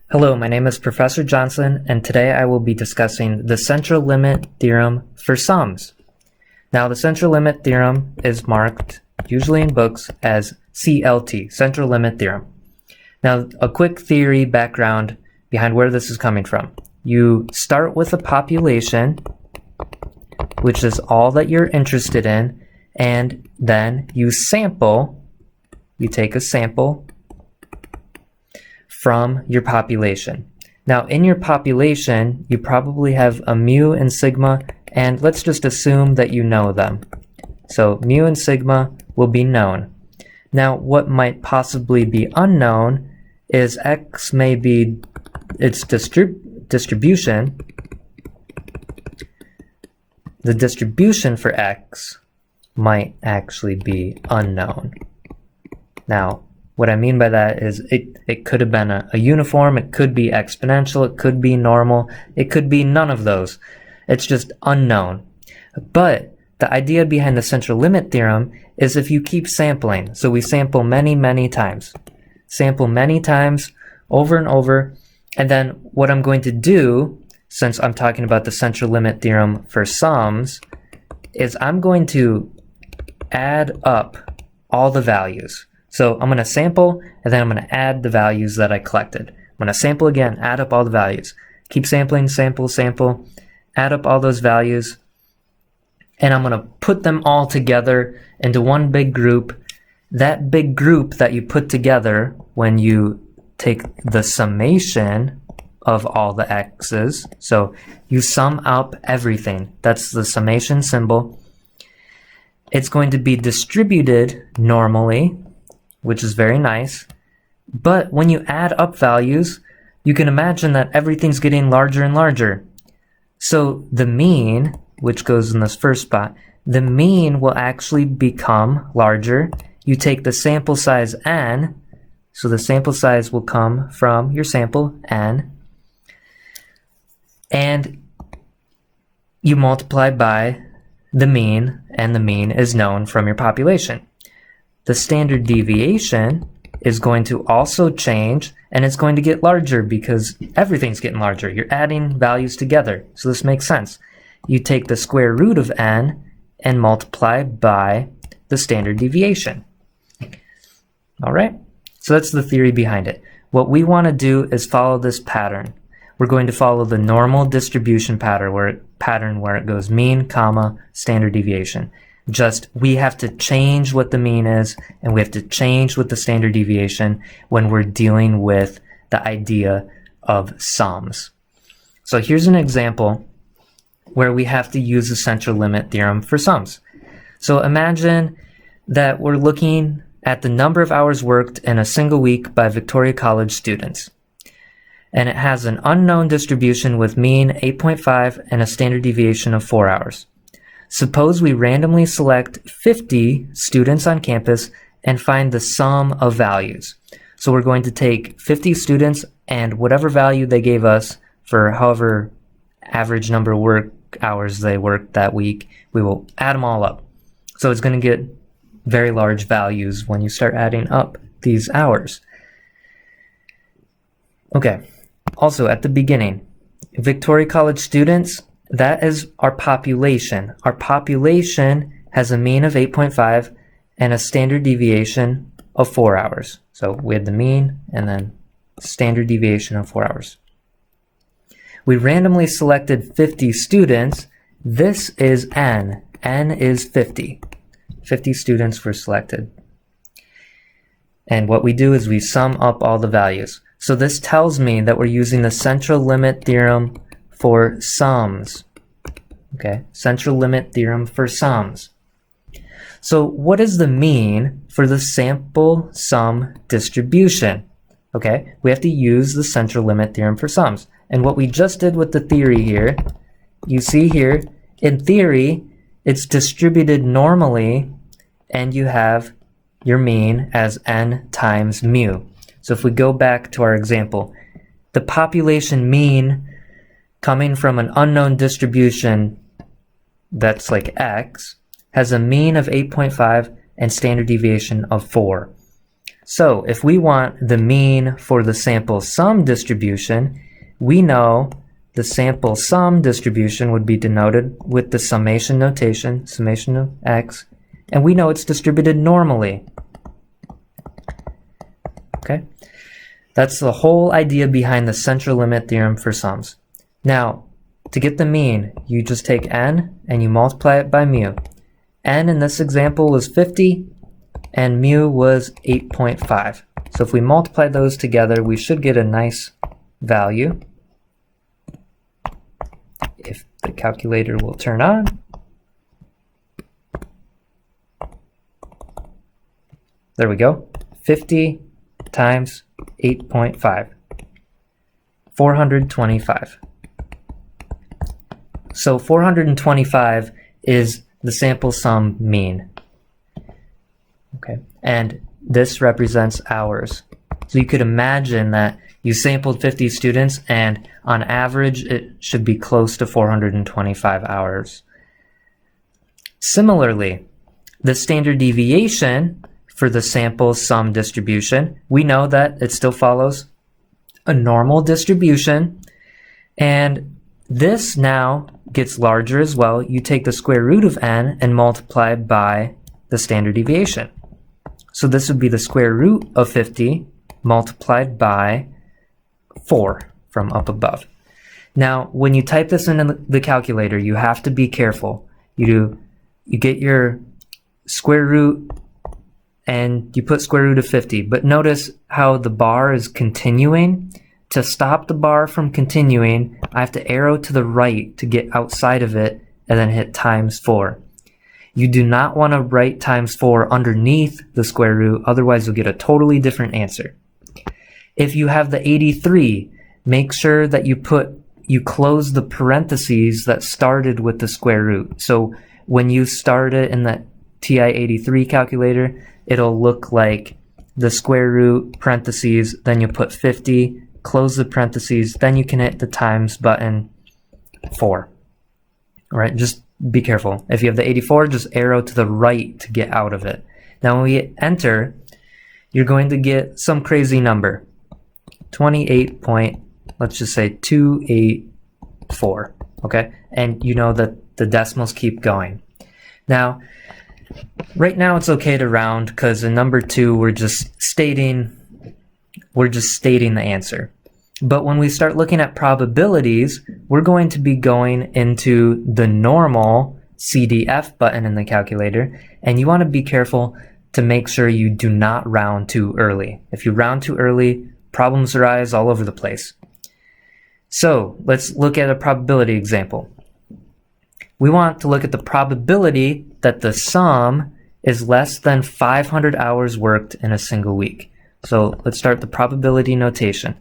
Hello, my name is Professor Johnson, and today I will be discussing the central limit theorem for sums. Now, the central limit theorem is marked, usually in books, as CLT, central limit theorem. Now, a quick theory background behind where this is coming from. You start with a population, which is all that you're interested in, and then you take a sample from your population. Now, in your population, you probably have a mu and sigma, and let's just assume that you know them. So mu and sigma will be known. Now, what might possibly be unknown is x may be its distribution. The distribution for x might actually be unknown. Now, what I mean by that is it could have been a uniform, it could be exponential, it could be normal, it could be none of those. It's just unknown. But the idea behind the central limit theorem is if you keep sampling, so we sample many times. Sample many times, over and over, and then what I'm going to do, since I'm talking about the central limit theorem for sums, is I'm going to add up all the values. So I'm going to sample, and then I'm going to add the values that I collected. I'm going to sample again, add up all the values. Keep sampling, sample, add up all those values, and I'm going to put them all together into one big group. That big group that you put together when you take the summation of all the x's, so you sum up everything. That's the summation symbol. It's going to be distributed normally, which is very nice. But when you add up values, you can imagine that everything's getting larger and larger. So the mean, which goes in this first spot, the mean will actually become larger. You take the sample size n, so the sample size will come from your sample n, and you multiply by the mean, and the mean is known from your population. The standard deviation is going to also change, and it's going to get larger because everything's getting larger. You're adding values together, so this makes sense. You take the square root of n and multiply by the standard deviation. All right, so that's the theory behind it. What we want to do is follow this pattern. We're going to follow the normal distribution pattern where it goes mean, comma, standard deviation. Just we have to change what the mean is, and we have to change what the standard deviation when we're dealing with the idea of sums. So here's an example where we have to use the central limit theorem for sums. So imagine that we're looking at the number of hours worked in a single week by Victoria College students. And it has an unknown distribution with mean 8.5 and a standard deviation of 4 hours. Suppose we randomly select 50 students on campus and find the sum of values. So we're going to take 50 students and whatever value they gave us for however average number of work hours they worked that week, we will add them all up. So it's going to get very large values when you start adding up these hours. Okay, also at the beginning, Victoria College students, that is our population. Our population has a mean of 8.5 and a standard deviation of 4 hours. So we had the mean and then standard deviation of 4 hours. We randomly selected 50 students. This is n. N is 50. 50 students were selected. And what we do is we sum up all the values. So this tells me that we're using the central limit theorem for sums. Okay, central limit theorem for sums. So what is the mean for the sample sum distribution? Okay, we have to use the central limit theorem for sums. And what we just did with the theory here, you see here, in theory, it's distributed normally, and you have your mean as n times mu. So if we go back to our example, the population mean coming from an unknown distribution that's like x has a mean of 8.5 and standard deviation of 4. So if we want the mean for the sample sum distribution, we know the sample sum distribution would be denoted with the summation notation, summation of x, and we know it's distributed normally. Okay? That's the whole idea behind the central limit theorem for sums. Now, to get the mean, you just take n and you multiply it by mu. N in this example was 50 and mu was 8.5. So if we multiply those together, we should get a nice value. If the calculator will turn on. There we go. 50 times 8.5. 425. So 425 is the sample sum mean. Okay, and this represents hours. So you could imagine that you sampled 50 students and on average it should be close to 425 hours. Similarly, the standard deviation for the sample sum distribution, we know that it still follows a normal distribution, and this now gets larger as well. You take the square root of n and multiply by the standard deviation. So this would be the square root of 50 multiplied by 4 from up above. Now, when you type this into the calculator, you have to be careful. You get your square root and you put square root of 50, but notice how the bar is continuing. To stop the bar from continuing, I have to arrow to the right to get outside of it and then hit times 4. You do not want to write times 4 underneath the square root, otherwise you'll get a totally different answer. If you have the 83, make sure that you close the parentheses that started with the square root. So when you start it in the TI-83 calculator, it'll look like the square root, parentheses, then you put 50, close the parentheses, then you can hit the times button 4. All right, just be careful. If you have the 84, just arrow to the right to get out of it. Now when we hit enter, you're going to get some crazy number. 28 point, let's just say 284, okay? And you know that the decimals keep going. Now, right now it's okay to round because in number 2 we're just stating the answer. But when we start looking at probabilities, we're going to be going into the normal CDF button in the calculator, and you want to be careful to make sure you do not round too early. If you round too early, problems arise all over the place. So let's look at a probability example. We want to look at the probability that the sum is less than 500 hours worked in a single week. So let's start the probability notation.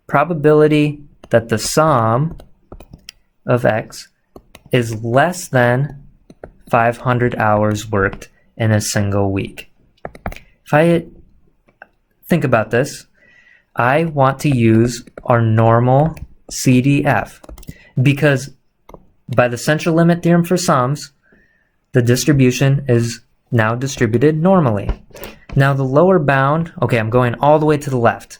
Probability that the sum of x is less than 500 hours worked in a single week. If I think about this, I want to use our normal CDF because by the central limit theorem for sums, the distribution is now distributed normally. Now the lower bound, okay, I'm going all the way to the left.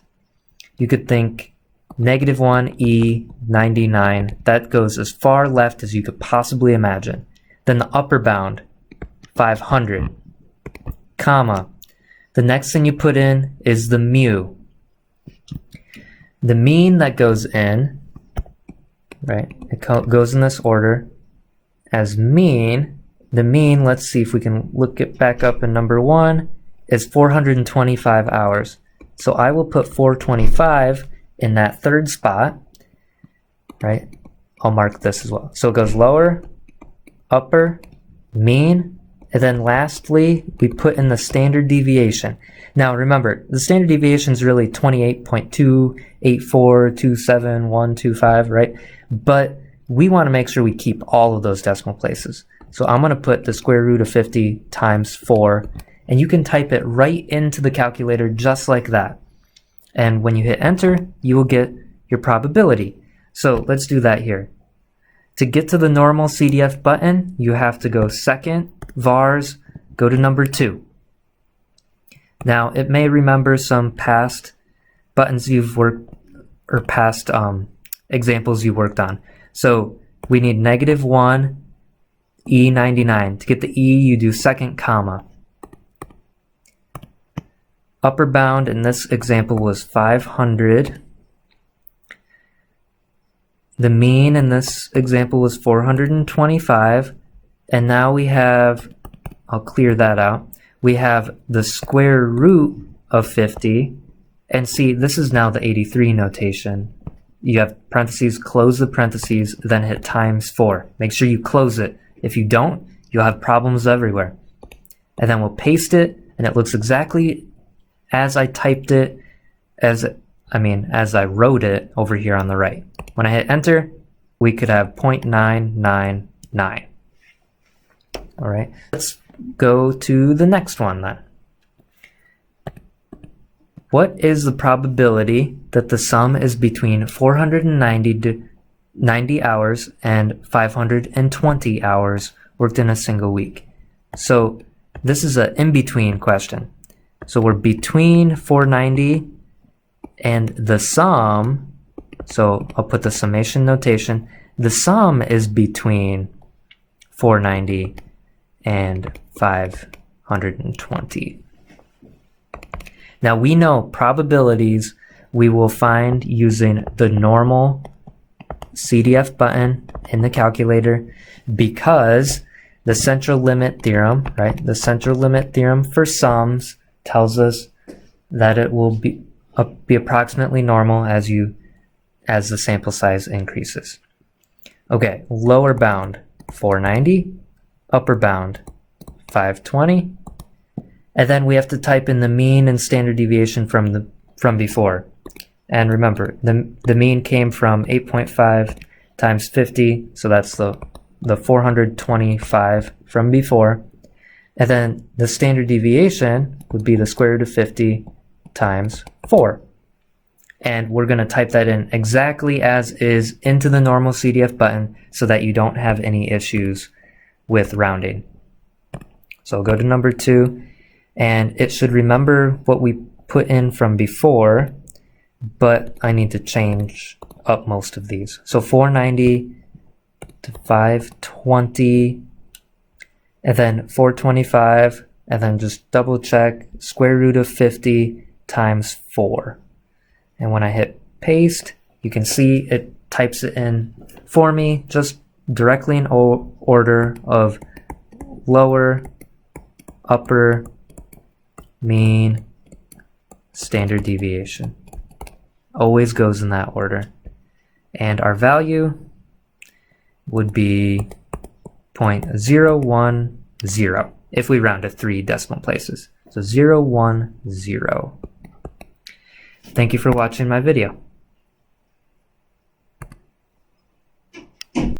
You could think -1 E99, that goes as far left as you could possibly imagine. Then the upper bound, 500, comma. The next thing you put in is the mu. The mean that goes in, right, it goes in this order as mean. The mean, let's see if we can look it back up in number 1, is 425 hours. So I will put 425 in that third spot, right? I'll mark this as well. So it goes lower, upper, mean, and then lastly, we put in the standard deviation. Now remember, the standard deviation is really 28.28427.125, right? But we want to make sure we keep all of those decimal places. So I'm going to put the square root of 50 times 4, and you can type it right into the calculator just like that. And when you hit enter, you will get your probability. So let's do that here. To get to the normal CDF button, you have to go second, vars, go to number 2. Now, it may remember some past buttons you've worked, or past examples you worked on. So we need -1 E99. To get the E, you do second comma. Upper bound in this example was 500. The mean in this example was 425. And now we have, I'll clear that out. We have the square root of 50. And see, this is now the 83 notation. You have parentheses, close the parentheses, then hit times 4. Make sure you close it. If you don't, you'll have problems everywhere. And then we'll paste it, and it looks exactly as I typed it, as I wrote it over here on the right. When I hit enter, we could have 0.999. All right, let's go to the next one then. What is the probability that the sum is between 490 hours and 520 hours worked in a single week? So this is an in-between question. So we're between 490 and the sum, so I'll put the summation notation. The sum is between 490 and 520. Now we know probabilities we will find using the normal CDF button in the calculator, because the central limit theorem, right? The central limit theorem for sums tells us that it will be approximately normal as the sample size increases. Okay, lower bound 490, upper bound 520. And then we have to type in the mean and standard deviation from before. And remember, the mean came from 8.5 times 50, so that's the 425 from before. And then the standard deviation would be the square root of 50 times 4. And we're going to type that in exactly as is into the normal CDF button so that you don't have any issues with rounding. So I'll go to number 2. And it should remember what we put in from before, but I need to change up most of these. So 490 to 520, and then 425, and then just double check square root of 50 times 4. And when I hit paste, you can see it types it in for me, just directly in order of lower, upper, mean, standard deviation. Always goes in that order. And our value would be 0.010 if we round to 3 decimal places. So 010. Thank you for watching my video.